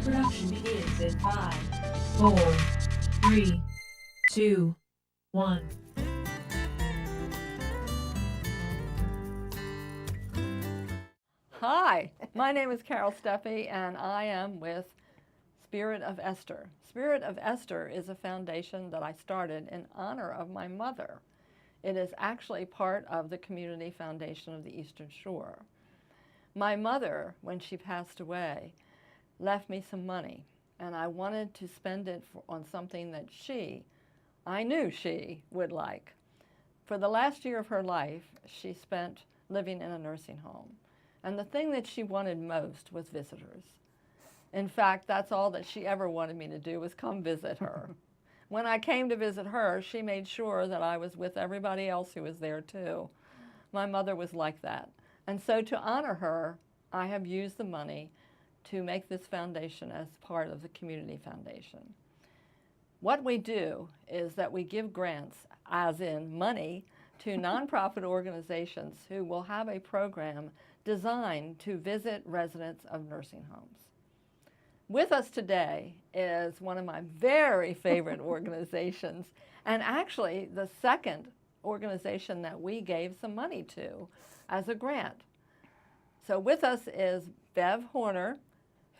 production begins in 5, 4, 3, 2, 1. Hi, my name is Carol Steffi, and I am with Spirit of Esther. Spirit of Esther is a foundation that I started in honor of my mother. It is actually part of the Community Foundation of the Eastern Shore. My mother, when she passed away, left me some money, and I wanted to spend it on something that I knew she would like. For the last year of her life, she spent living in a nursing home. And the thing that she wanted most was visitors. In fact, that's all that she ever wanted me to do, was come visit her. When I came to visit her, she made sure that I was with everybody else who was there too. My mother was like that. And so to honor her, I have used the money to make this foundation as part of the Community Foundation. What we do is that we give grants, as in money, to nonprofit organizations who will have a program designed to visit residents of nursing homes. With us today is one of my very favorite organizations, and actually the second organization that we gave some money to as a grant. So with us is Bev Horner,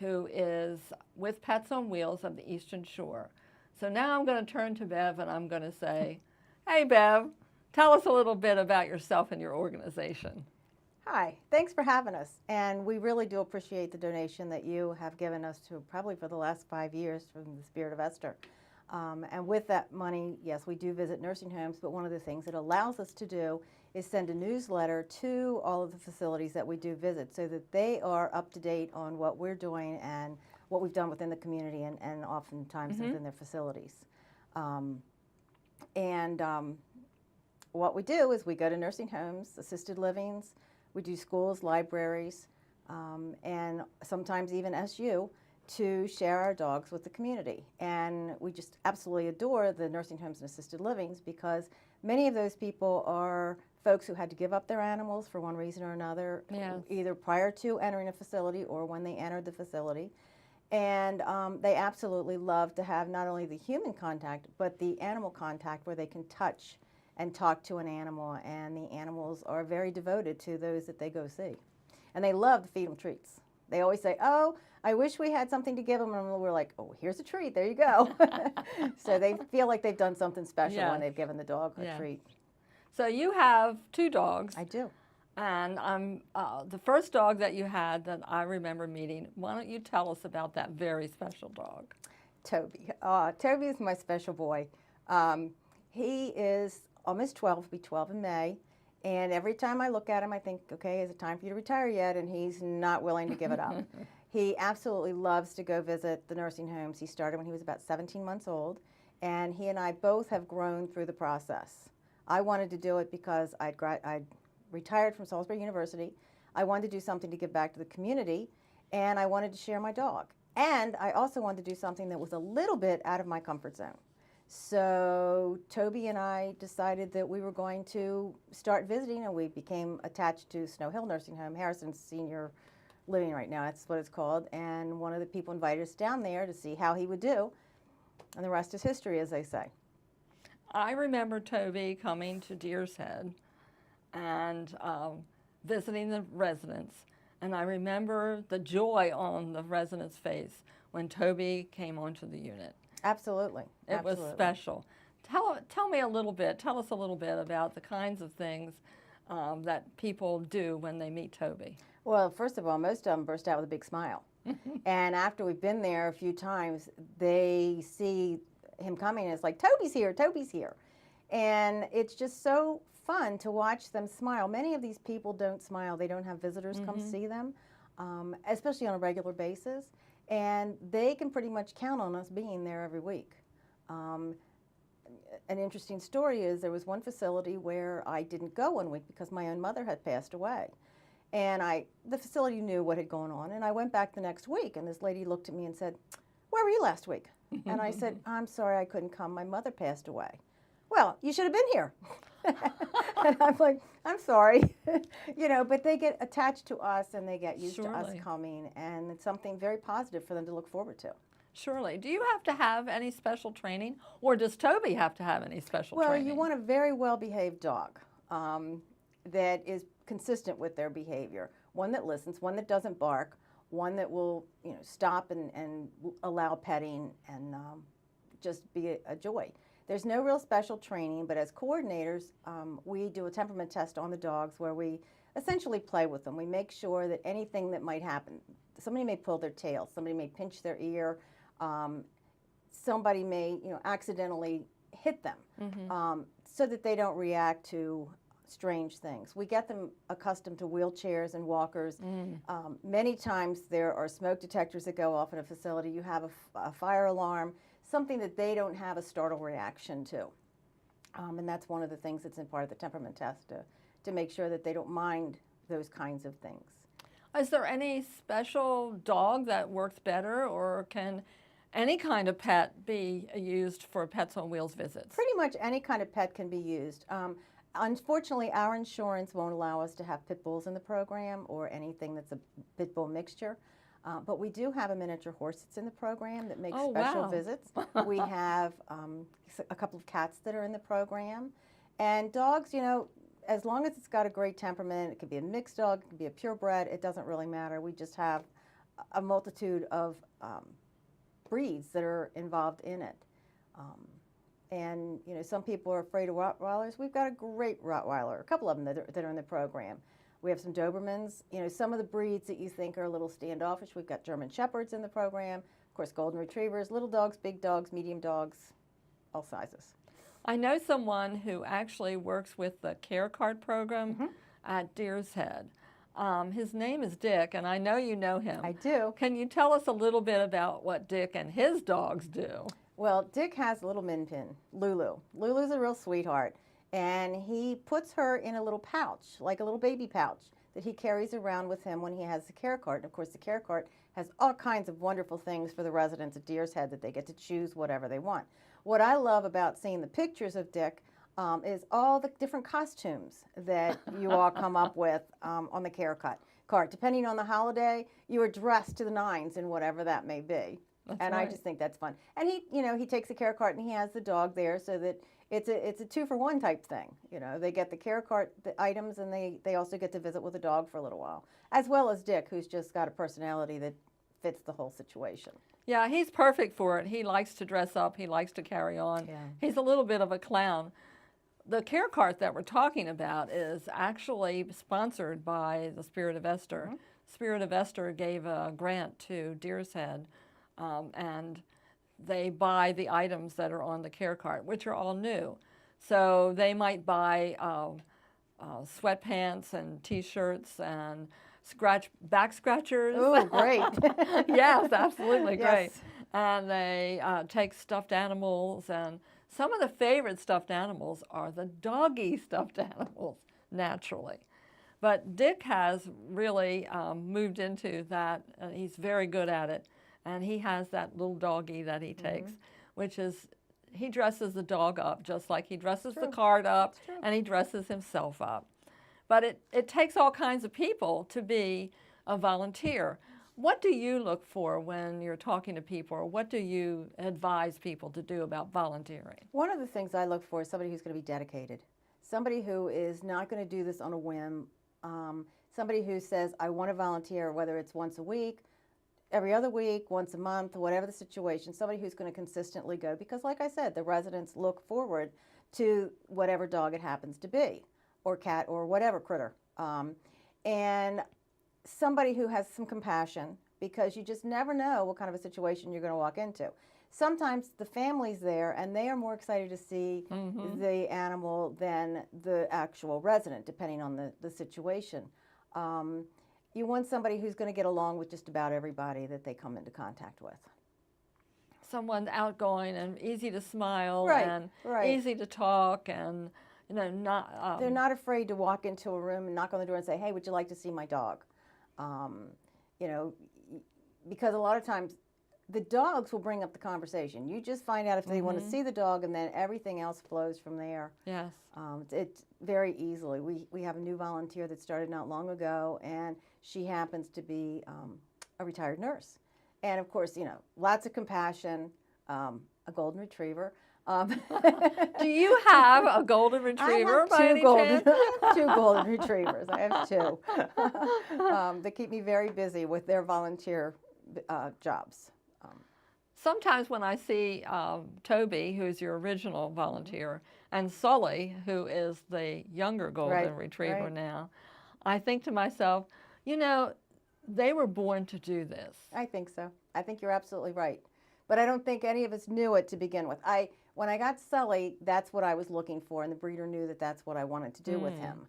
who is with Pets on Wheels of the Eastern Shore. So now I'm going to turn to Bev and I'm going to say, hey Bev, tell us a little bit about yourself and your organization. Hi, thanks for having us. And we really do appreciate the donation that you have given us to probably for the last 5 years from the Spirit of Esther. And with that money, yes, we do visit nursing homes, but one of the things it allows us to do is send a newsletter to all of the facilities that we do visit so that they are up to date on what we're doing and what we've done within the community and oftentimes within their facilities. What we do is we go to nursing homes, assisted livings, we do schools, libraries, and sometimes even SU to share our dogs with the community. And we just absolutely adore the nursing homes and assisted livings because many of those people are folks who had to give up their animals for one reason or another, either prior to entering a facility or when they entered the facility. And they absolutely love to have not only the human contact, but the animal contact where they can touch and talk to an animal, and the animals are very devoted to those that they go see. And they love to feed them treats. They always say, oh, I wish we had something to give them, and we're like, oh, here's a treat, there you go. So they feel like they've done something special when they've given the dog a treat. So you have 2 dogs. I do. And the first dog that you had that I remember meeting, why don't you tell us about that very special dog? Toby. Toby is my special boy. He is almost 12, be 12 in May, and every time I look at him I think, okay, is it time for you to retire yet? And he's not willing to give it up. He absolutely loves to go visit the nursing homes. He started when he was about 17 months old, and he and I both have grown through the process. I wanted to do it because I'd retired from Salisbury University. I wanted to do something to give back to the community, and I wanted to share my dog. And I also wanted to do something that was a little bit out of my comfort zone. So Toby and I decided that we were going to start visiting, and we became attached to Snow Hill Nursing Home, Harrison's Senior Living right now, that's what it's called. And one of the people invited us down there to see how he would do, and the rest is history, as they say. I remember Toby coming to Deer's Head and visiting the residents, and I remember the joy on the residents' face when Toby came onto the unit. Absolutely. It was special. Tell me a little bit, tell us a little bit about the kinds of things that people do when they meet Toby. Well, first of all, most of them burst out with a big smile. And after we've been there a few times, they see him coming and it's like, Toby's here, Toby's here. And it's just so fun to watch them smile. Many of these people don't smile. They don't have visitors come see them, especially on a regular basis. And they can pretty much count on us being there every week. An interesting story is there was one facility where I didn't go one week because my own mother had passed away. And the facility knew what had gone on, and I went back the next week, and this lady looked at me and said, where were you last week? And I said, I'm sorry I couldn't come, my mother passed away. well, you should have been here. And I'm like, I'm sorry. But they get attached to us and they get used to us Surely. coming, and it's something very positive for them to look forward to. Surely. Do you have to have any special training, or does Toby have to have any special Well, training? you want a very well-behaved dog that is consistent with their behavior. One that listens, one that doesn't bark, one that will, stop and allow petting and just be a joy. There's no real special training, but as coordinators, we do a temperament test on the dogs where we essentially play with them. We make sure that anything that might happen, somebody may pull their tail, somebody may pinch their ear, somebody may, accidentally hit them, so that they don't react to strange things. We get them accustomed to wheelchairs and walkers. Many times there are smoke detectors that go off in a facility. You have a fire alarm, something that they don't have a startle reaction to. And that's one of the things that's in part of the temperament test, to make sure that they don't mind those kinds of things. Is there any special dog that works better, or can any kind of pet be used for Pets on Wheels visits? Pretty much any kind of pet can be used. Unfortunately, our insurance won't allow us to have pit bulls in the program or anything that's a pit bull mixture. But we do have a miniature horse that's in the program that makes special wow. visits. We have a couple of cats that are in the program. And dogs, as long as it's got a great temperament, it could be a mixed dog, it could be a purebred, it doesn't really matter. We just have a multitude of breeds that are involved in it. And some people are afraid of Rottweilers. We've got a great Rottweiler, a couple of them that are in the program. We have some Dobermans. Some of the breeds that you think are a little standoffish. We've got German Shepherds in the program. Of course, Golden Retrievers, little dogs, big dogs, medium dogs, all sizes. I know someone who actually works with the Care Card program at Deer's Head. His name is Dick, and I know you know him. I do. Can you tell us a little bit about what Dick and his dogs do? Well, Dick has a little min pin, Lulu. Lulu's a real sweetheart, and he puts her in a little pouch, like a little baby pouch, that he carries around with him when he has the Care Card. And of course, the Care Card has all kinds of wonderful things for the residents at Deer's Head that they get to choose whatever they want. What I love about seeing the pictures of Dick is all the different costumes that you all come up with on the Care Card. Depending on the holiday, you are dressed to the nines in whatever that may be. That's and right. I just think that's fun. And he takes the Care Cart and he has the dog there, so that it's a 2-for-1 type thing. They get the Care Cart, the items, and they also get to visit with the dog for a little while, as well as Dick, who's just got a personality that fits the whole situation. Yeah, he's perfect for it. He likes to dress up. He likes to carry on. Yeah. He's a little bit of a clown. The Care Cart that we're talking about is actually sponsored by the Spirit of Esther. Spirit of Esther gave a grant to Deer's Head, and they buy the items that are on the Care Cart, which are all new. So they might buy sweatpants and T-shirts and back scratchers. Oh, great. Yes, absolutely great. Yes. And they take stuffed animals, and some of the favorite stuffed animals are the doggy stuffed animals, naturally. But Dick has really moved into that. He's very good at it. And he has that little doggy that he takes, which is, he dresses the dog up just like he dresses the cart up, and he dresses himself up. But it takes all kinds of people to be a volunteer. What do you look for when you're talking to people, or what do you advise people to do about volunteering? One of the things I look for is somebody who's going to be dedicated, somebody who is not going to do this on a whim, somebody who says, I want to volunteer, whether it's once a week, every other week, once a month, whatever the situation, somebody who's going to consistently go, because like I said, the residents look forward to whatever dog it happens to be, or cat, or whatever critter. And somebody who has some compassion, because you just never know what kind of a situation you're going to walk into. Sometimes the family's there and they are more excited to see the animal than the actual resident, depending on the situation. You want somebody who's going to get along with just about everybody that they come into contact with. Someone outgoing and easy to smile, and easy to talk, and not. They're not afraid to walk into a room and knock on the door and say, "Hey, would you like to see my dog?" Because a lot of times the dogs will bring up the conversation. You just find out if they want to see the dog, and then everything else flows from there. Yes. It's very easily. We have a new volunteer that started not long ago, and she happens to be a retired nurse. And of course, you know, lots of compassion, a golden retriever. Do you have a golden retriever by any chance? I have two golden retrievers. I have two. They keep me very busy with their volunteer jobs. Sometimes when I see Toby, who's your original volunteer, and Sully, who is the younger golden retriever now, I think to myself, you know, they were born to do this. I think so. I think you're absolutely right. But I don't think any of us knew it to begin with. When I got Sully, that's what I was looking for, and the breeder knew that that's what I wanted to do with him.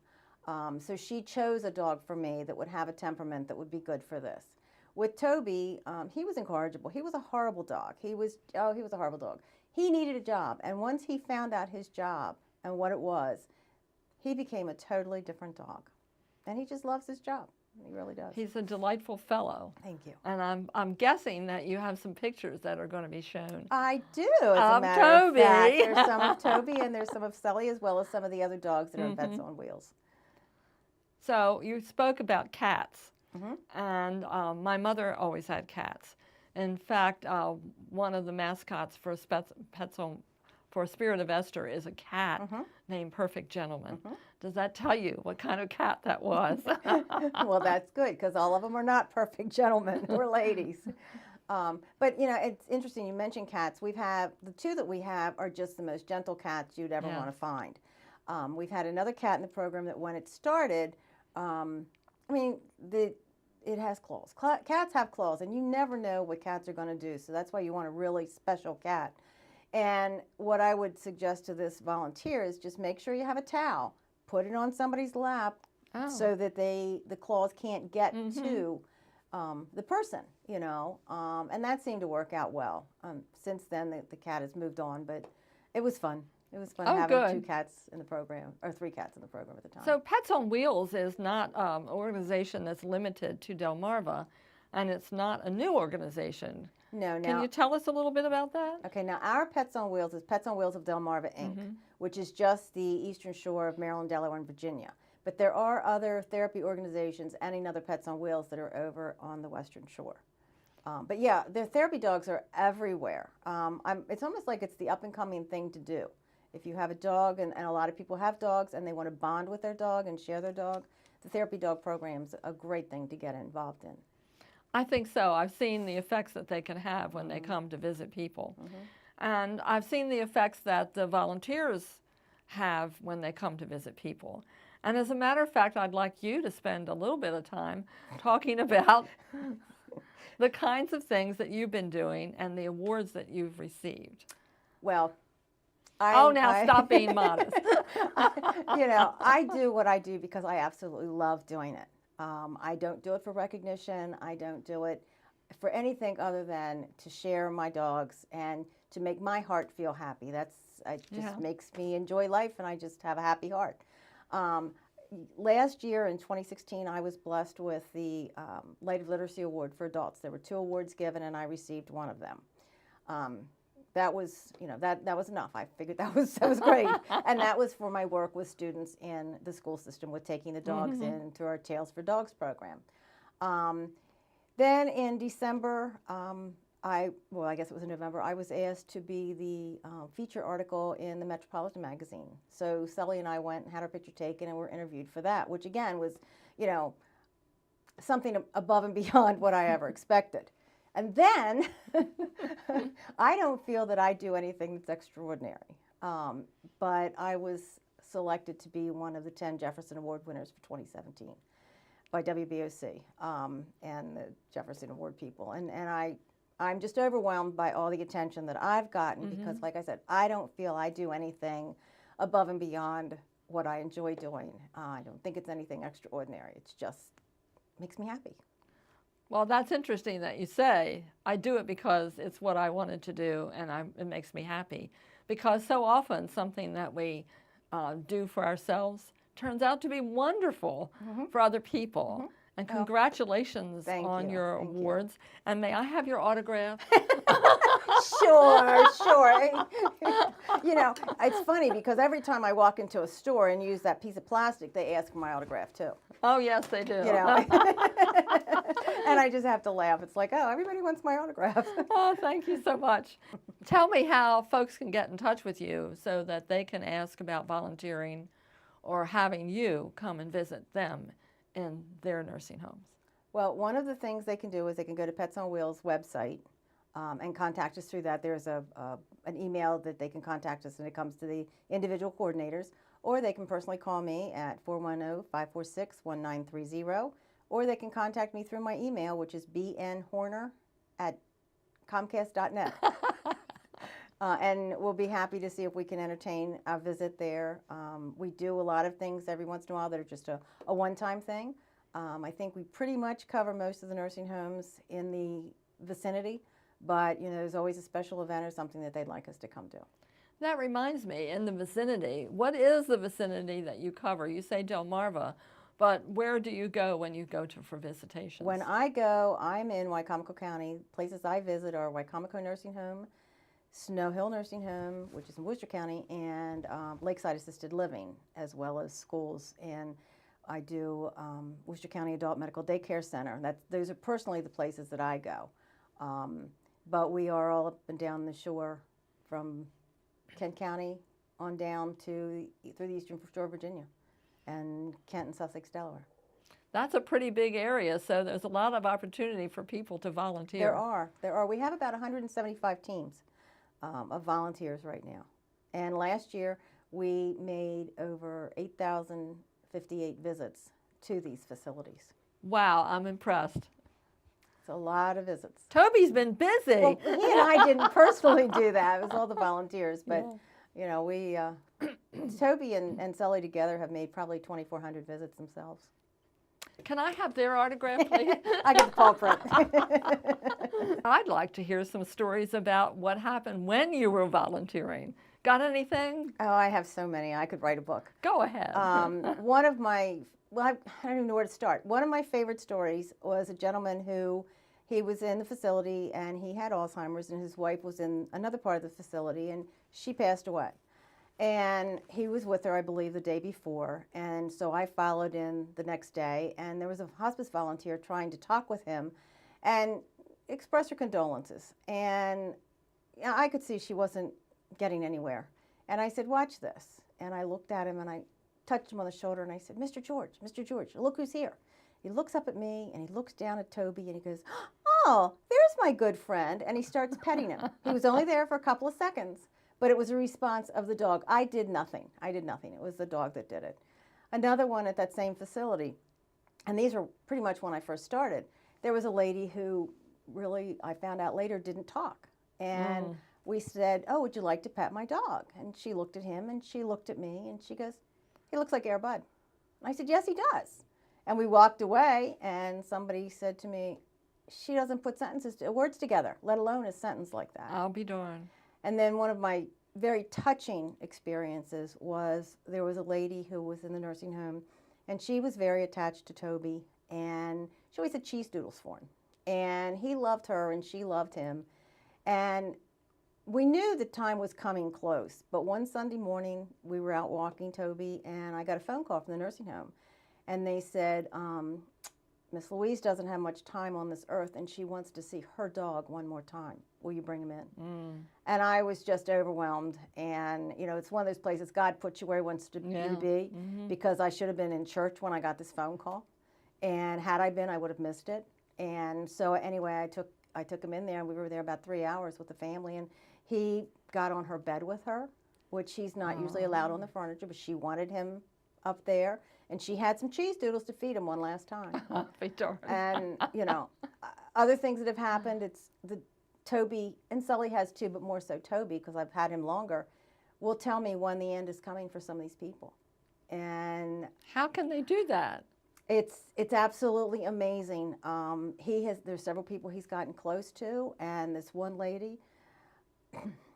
So she chose a dog for me that would have a temperament that would be good for this. With Toby, he was incorrigible. He was a horrible dog. He was a horrible dog. He needed a job, and once he found out his job and what it was, he became a totally different dog. And he just loves his job. He really does. He's a delightful fellow. Thank you. And I'm guessing that you have some pictures that are going to be shown. I do, as a matter Toby. of fact. There's some of Toby and there's some of Sully, as well as some of the other dogs that are Pets on Wheels. So you spoke about cats. And my mother always had cats. In fact, one of the mascots for for Spirit of Esther is a cat named Perfect Gentleman. Does that tell you what kind of cat that was? Well, that's good, because all of them are not perfect gentlemen or ladies. But, you know, it's interesting. You mentioned cats. The two that we have are just the most gentle cats you'd ever want to find. We've had another cat in the program that when it started, it has claws. Cats have claws, and you never know what cats are going to do. So that's why you want a really special cat. And what I would suggest to this volunteer is just make sure you have a towel. Put it on somebody's lap so that the claws can't get to the person, you know. And that seemed to work out well. Since then, the cat has moved on, but it was fun. It was fun having 2 cats in the program, or 3 cats in the program at the time. So Pets on Wheels is not an organization that's limited to Delmarva, and it's not a new organization. No. Can you tell us a little bit about that? Okay, now our Pets on Wheels is Pets on Wheels of Delmarva, Inc., which is just the eastern shore of Maryland, Delaware, and Virginia. But there are other therapy organizations and another Pets on Wheels that are over on the western shore. But yeah, their therapy dogs are everywhere. It's almost like it's the up-and-coming thing to do. If you have a dog, and a lot of people have dogs, and they want to bond with their dog and share their dog, the therapy dog program's a great thing to get involved in. I think so. I've seen the effects that they can have when they come to visit people. And I've seen the effects that the volunteers have when they come to visit people. And as a matter of fact, I'd like you to spend a little bit of time talking about the kinds of things that you've been doing and the awards that you've received. Well, stop being modest. You know, I do what I do because I absolutely love doing it. I don't do it for recognition. I don't do it for anything other than to share my dogs and to make my heart feel happy. It just makes me enjoy life, and I just have a happy heart. Last year in 2016, I was blessed with the Light of Literacy Award for adults. There were 2 awards given, and I received one of them. That was, you know, that was enough. I figured that was great. And that was for my work with students in the school system with taking the dogs in through our Tales for Dogs program. Then in December, I guess it was in November, I was asked to be the feature article in the Metropolitan magazine. So Sully and I went and had our picture taken and were interviewed for that, which again was, you know, something above and beyond what I ever expected. And then I don't feel that I do anything that's extraordinary, but I was selected to be one of the 10 Jefferson Award winners for 2017 by WBOC and the Jefferson Award people. And I'm just overwhelmed by all the attention that I've gotten because, like I said, I don't feel I do anything above and beyond what I enjoy doing. I don't think it's anything extraordinary. It's just makes me happy. Well, that's interesting that you say, I do it because it's what I wanted to do and it makes me happy. Because so often something that we do for ourselves turns out to be wonderful for other people. And congratulations thank on you, your thank you. awards. And may I have your autograph? Sure, sure. You know, it's funny because every time I walk into a store and use that piece of plastic, they ask for my autograph too. Oh, yes, they do. You know, and I just have to laugh. It's like, oh, everybody wants my autograph. Oh, thank you so much. Tell me how folks can get in touch with you so that they can ask about volunteering or having you come and visit them in their nursing homes. Well, one of the things they can do is they can go to Pets on Wheels website and contact us through that. There's an email that they can contact us, and it comes to the individual coordinators, or they can personally call me at 410-546-1930, or they can contact me through my email, which is bnhorner@comcast.net. And we'll be happy to see if we can entertain a visit there. We do a lot of things every once in a while that are just a one-time thing. I think we pretty much cover most of the nursing homes in the vicinity, but you know, there's always a special event or something that they'd like us to come to. That reminds me, in the vicinity, what is the vicinity that you cover? You say Delmarva, but where do you go when you go for visitations? When I go, I'm in Wycomico County. Places I visit are Wycomico Nursing Home, Snow Hill Nursing Home, which is in Worcester County, and Lakeside Assisted Living, as well as schools. And I do Worcester County Adult Medical Daycare Center. Those are personally the places that I go. But we are all up and down the shore from Kent County on down through the Eastern Shore of Virginia and Kent and Sussex, Delaware. That's a pretty big area, so there's a lot of opportunity for people to volunteer. There are. We have about 175 teams of volunteers right now. And last year, we made over 8,058 visits to these facilities. Wow, I'm impressed. It's a lot of visits. Toby's been busy. Well, he and I didn't personally do that. It was all the volunteers. But, you know, we, Toby and Sully together have made probably 2,400 visits themselves. Can I have their autograph, please? I get the paw print. I'd like to hear some stories about what happened when you were volunteering. Got anything? Oh, I have so many. I could write a book. Go ahead. One of my, well, I don't even know where to start. One of my favorite stories was a gentleman who, he was in the facility and he had Alzheimer's, and his wife was in another part of the facility and she passed away. And he was with her, I believe, the day before. And so I followed in the next day, and there was a hospice volunteer trying to talk with him and express her condolences. And I could see she wasn't getting anywhere. And I said, watch this. And I looked at him and I touched him on the shoulder and I said, Mr. George, look who's here. He looks up at me and he looks down at Toby and he goes, oh, there's my good friend. And he starts petting him. He was only there for a couple of seconds. But it was a response of the dog. I did nothing. It was the dog that did it. Another one at that same facility, and these were pretty much when I first started, there was a lady who really, I found out later, didn't talk. And we said, oh, would you like to pet my dog? And she looked at him and she looked at me and she goes, he looks like Air Bud. And I said, yes, he does. And we walked away and somebody said to me, she doesn't put words together, let alone a sentence like that. I'll be darned. And then one of my very touching experiences was there was a lady who was in the nursing home, and she was very attached to Toby, and she always had cheese doodles for him. And he loved her, and she loved him. And we knew the time was coming close, but one Sunday morning, we were out walking Toby, and I got a phone call from the nursing home. And they said, Miss Louise doesn't have much time on this earth, and she wants to see her dog one more time. Will you bring him in? And I was just overwhelmed. And, you know, it's one of those places God puts you where he wants you to be, because I should have been in church when I got this phone call. And had I been, I would have missed it. And so anyway, I took him in there, and we were there about 3 hours with the family. And he got on her bed with her, which he's not usually allowed on the furniture, but she wanted him up there. And she had some cheese doodles to feed him one last time. Be darned. And, you know, other things that have happened, it's Toby, and Sully has too, but more so Toby, because I've had him longer, will tell me when the end is coming for some of these people. And how can they do that? It's absolutely amazing. There's several people he's gotten close to, and this one lady,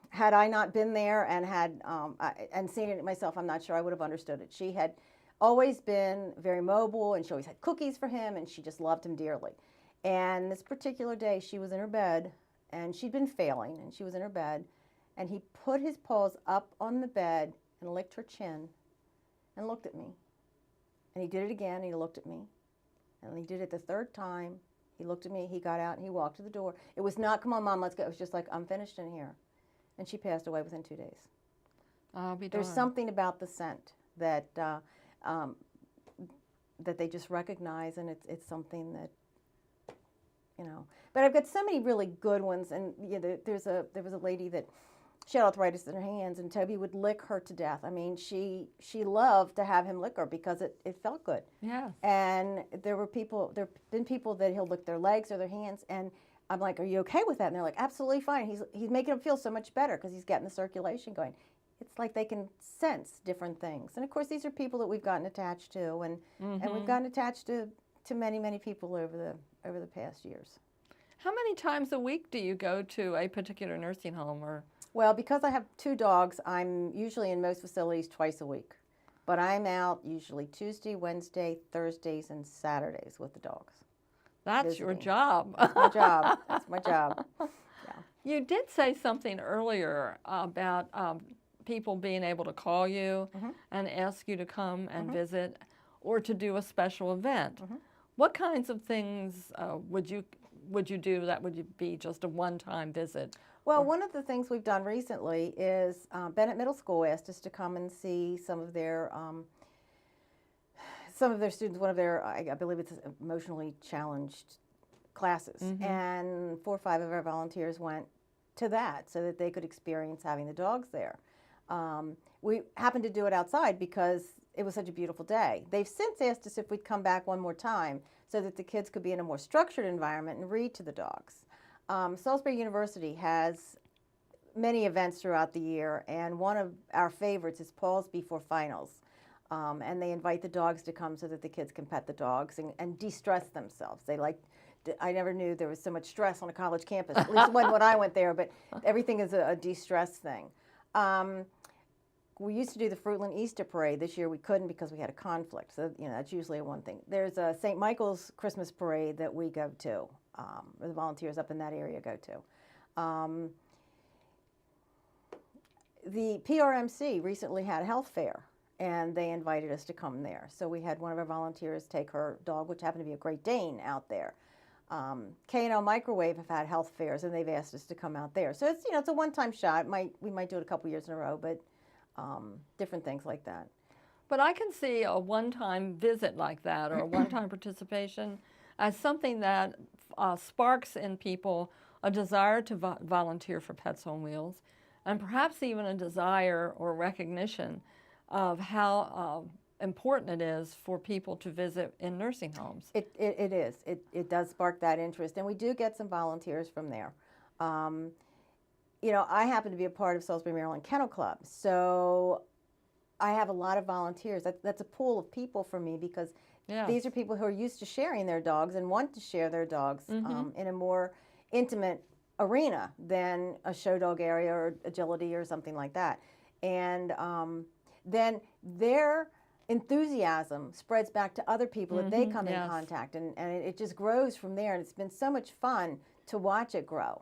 had I not been there and had and seen it myself, I'm not sure I would have understood it. She had always been very mobile, and she always had cookies for him, and she just loved him dearly. And this particular day, she was in her bed, and she'd been failing, and she was in her bed, and he put his paws up on the bed and licked her chin and looked at me. And he did it again, and he looked at me. And he did it the third time. He looked at me, he got out, and he walked to the door. It was not, come on, Mom, let's go. It was just like, I'm finished in here. And she passed away within 2 days. I'll be There's darned. something about the scent that that they just recognize, and it's something that, you know. But I've got so many really good ones, and there was a lady that she had arthritis in her hands, and Toby would lick her to death. I mean, she loved to have him lick her because it felt good. Yes. And there've been people that he'll lick their legs or their hands, and I'm like, are you okay with that? And they're like, absolutely fine. He's making them feel so much better because he's getting the circulation going. It's like they can sense different things. And of course, these are people that we've gotten attached to, and we've gotten attached to many people over the past years. How many times a week do you go to a particular nursing home? Or Well, because I have 2 dogs, I'm usually in most facilities twice a week. But I'm out usually Tuesday, Wednesday, Thursdays, and Saturdays with the dogs. that's your Visiting. job. That's my job. That's my job. You did say something earlier about people being able to call you and ask you to come and visit or to do a special event. What kinds of things would you do that would be just a one-time visit? Well, one of the things we've done recently is Bennett Middle School asked us to come and see some of their students, one of their, I believe it's emotionally challenged classes. And 4 or 5 of our volunteers went to that so that they could experience having the dogs there. We happened to do it outside because it was such a beautiful day. They've since asked us if we'd come back one more time so that the kids could be in a more structured environment and read to the dogs. Salisbury University has many events throughout the year, and one of our favorites is Paul's Before Finals. And they invite the dogs to come so that the kids can pet the dogs and de-stress themselves. I never knew there was so much stress on a college campus, at least when I went there, but everything is a de-stress thing. We used to do the Fruitland Easter Parade. This year we couldn't because we had a conflict, so that's usually one thing. There's a St. Michael's Christmas Parade that we go to, or the volunteers up in that area go to. The PRMC recently had a health fair, and they invited us to come there. So we had one of our volunteers take her dog, which happened to be a Great Dane, out there. K&L Microwave have had health fairs, and they've asked us to come out there. So it's it's a one-time shot. We might do it a couple years in a row, but different things like that. But I can see a one-time visit like that or a one-time participation as something that sparks in people a desire to volunteer for Pets on Wheels, and perhaps even a desire or recognition of how important it is for people to visit in nursing homes. It is. It does spark that interest, and we do get some volunteers from there. I happen to be a part of Salisbury, Maryland Kennel Club, so I have a lot of volunteers. That's a pool of people for me because these are people who are used to sharing their dogs and want to share their dogs in a more intimate arena than a show dog area or agility or something like that. And then their enthusiasm spreads back to other people that they come in contact, and it just grows from there. And it's been so much fun to watch it grow.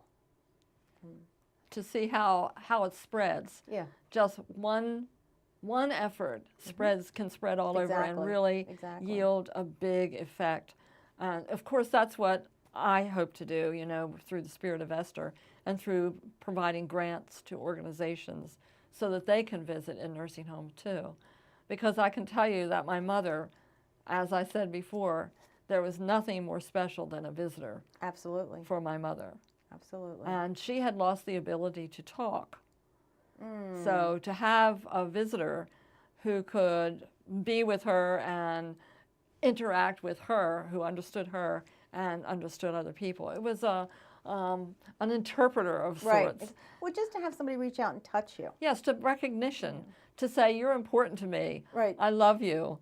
To see how it spreads. Yeah. Just one effort can spread all over and really yield a big effect. Of course, that's what I hope to do, through the Spirit of Esther and through providing grants to organizations so that they can visit in nursing homes too. Because I can tell you that my mother, as I said before, there was nothing more special than a visitor. Absolutely. For my mother. Absolutely. And she had lost the ability to talk. So to have a visitor who could be with her and interact with her, who understood her and understood other people, it was an interpreter of sorts. Right. Well, just to have somebody reach out and touch you. Yes, to recognition, to say, you're important to me. Right. I love you.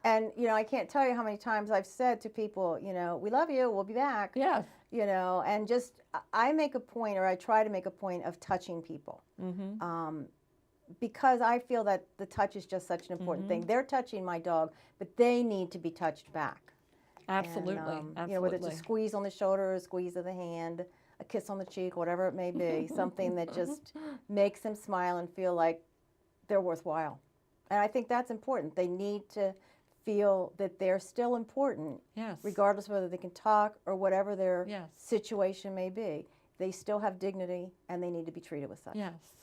And, I can't tell you how many times I've said to people, we love you, we'll be back. Yes. And just, I make a point, or I try to make a point of touching people. because I feel that the touch is just such an important thing. They're touching my dog, but they need to be touched back. Absolutely, And, absolutely. You know, whether it's a squeeze on the shoulder, a squeeze of the hand, a kiss on the cheek, whatever it may be, something that just makes them smile and feel like they're worthwhile. And I think that's important. They need to feel that they're still important, Yes. regardless of whether they can talk or whatever their Yes. situation may be. They still have dignity, and they need to be treated with such. Yes.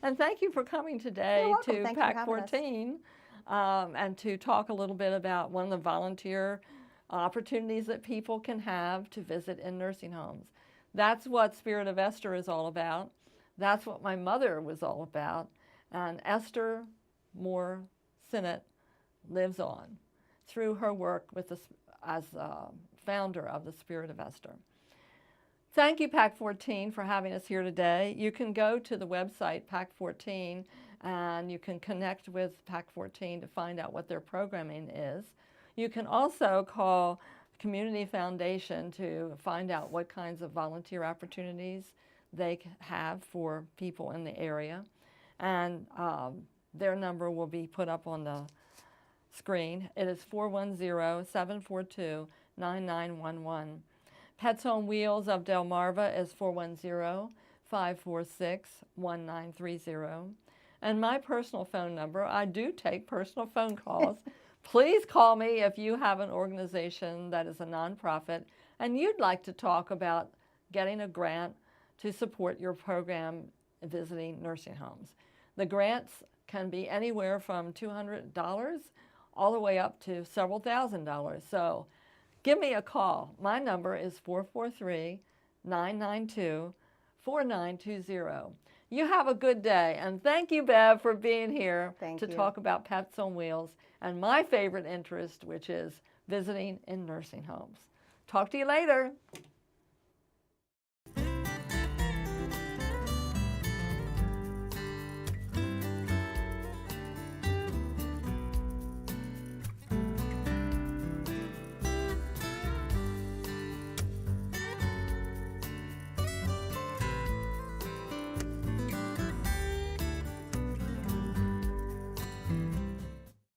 And thank you for coming today You're welcome. to Thanks for PAC having us. 14 and to talk a little bit about one of the volunteer opportunities that people can have to visit in nursing homes. That's what Spirit of Esther is all about. That's what my mother was all about. And Esther Moore Sinnott lives on through her work with as founder of the Spirit of Esther. Thank you, PAC 14, for having us here today. You can go to the website, PAC 14, and you can connect with PAC 14 to find out what their programming is. You can also call Community Foundation to find out what kinds of volunteer opportunities they have for people in the area. And their number will be put up on the screen. It is 410-742-9911. Pets on Wheels of Delmarva is 410-546-1930. And my personal phone number, I do take personal phone calls. Please call me if you have an organization that is a nonprofit and you'd like to talk about getting a grant to support your program visiting nursing homes. The grants can be anywhere from $200 all the way up to several $1,000s. So give me a call. My number is 443-992-4920. You have a good day, and thank you, Bev, for being here to talk about Pets on Wheels and my favorite interest, which is visiting in nursing homes. Talk to you later.